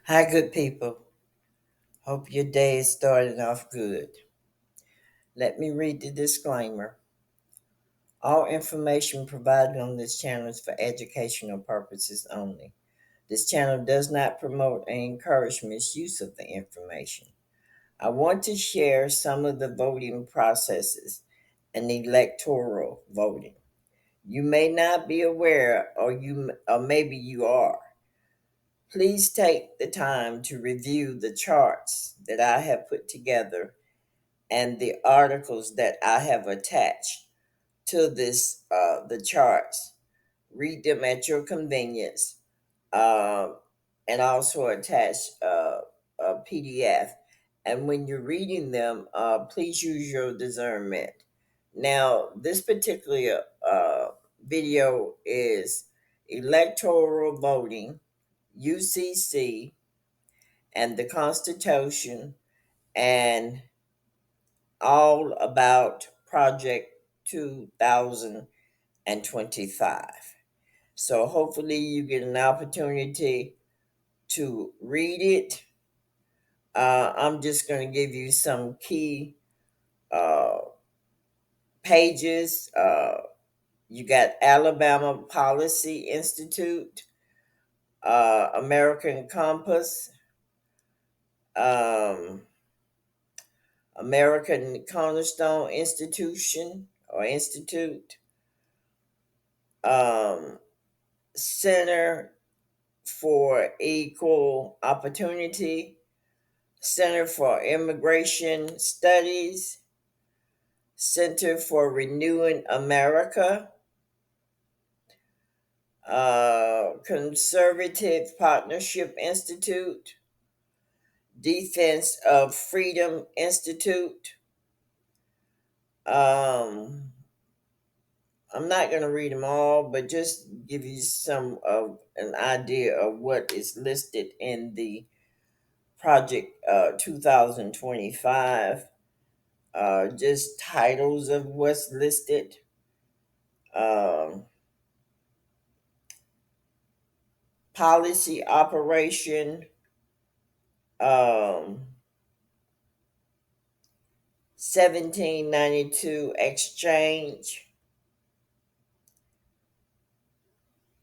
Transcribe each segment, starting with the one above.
Hi, good people. Hope your day is starting off good. Let me read the disclaimer. All information provided on this channel is for educational purposes only. This channel does not promote and encourage misuse of the information. I want to share some of the voting processes and electoral voting. You may not be aware, or maybe you are. Please take the time to review the charts that I have put together and the articles that I have attached to the charts. Read them at your convenience, um, and also attach a PDF. And when you're reading them, please use your discernment. Now, this particular video is electoral voting, UCC, and the Constitution, and all about Project 2025. So hopefully you get an opportunity to read it. I'm just going to give you some key uh, pages. You got Alabama Policy Institute, American Compass, um, American Cornerstone Institution or Institute, um, Center for Equal Opportunity, Center for Immigration Studies, Center for Renewing America, Conservative Partnership Institute, Defense of Freedom Institute. I'm not going to read them all, but just give you some of an idea of what is listed in the Project 2025. Just titles of what's listed. Um, Policy Operation, um, 1792 Exchange.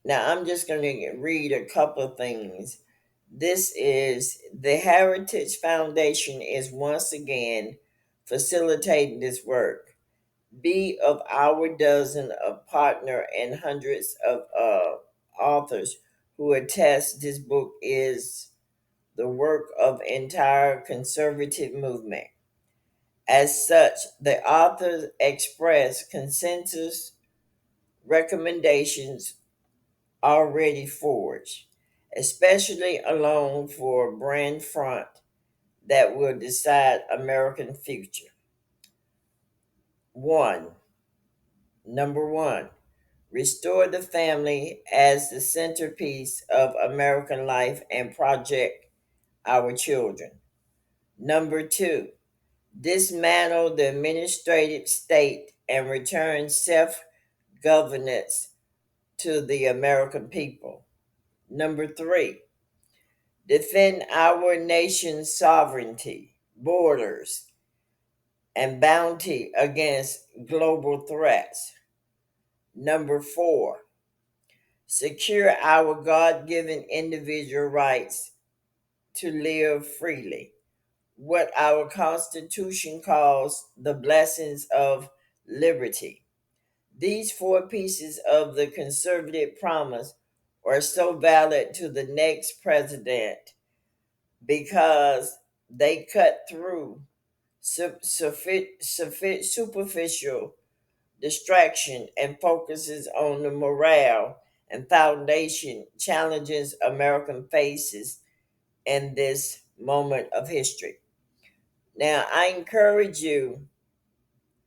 Now, I'm just going to read a couple of things. This is the Heritage Foundation is once again facilitating this work. Be of our dozen of partner and hundreds of authors who attest this book is the work of entire conservative movement. As such, the authors express consensus recommendations already forged, especially alone for brand front that will decide American future. One, Number one, restore the family as the centerpiece of American life and project our children. Number two, dismantle the administrative state and return self governance to the American people. Number three, defend our nation's sovereignty, borders, and bounty against global threats. Number four, secure our God given individual rights to live freely, what our Constitution calls the blessings of liberty. These four pieces of the conservative promise are so valid to the next president because they cut through superficial distraction and focuses on the morale and foundation challenges American faces in this moment of history. Now, I encourage you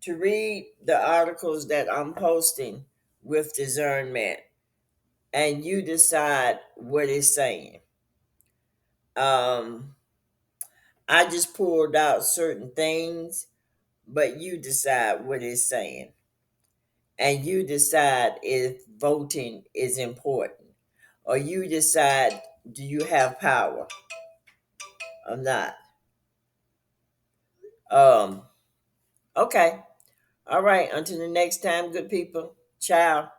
to read the articles that I'm posting with discernment, and you decide what it's saying. Um, I just pulled out certain things, but you decide what it's saying, and you decide if voting is important, or you decide, do you have power? or not. Um, okay. All right. Until the next time, good people. Ciao.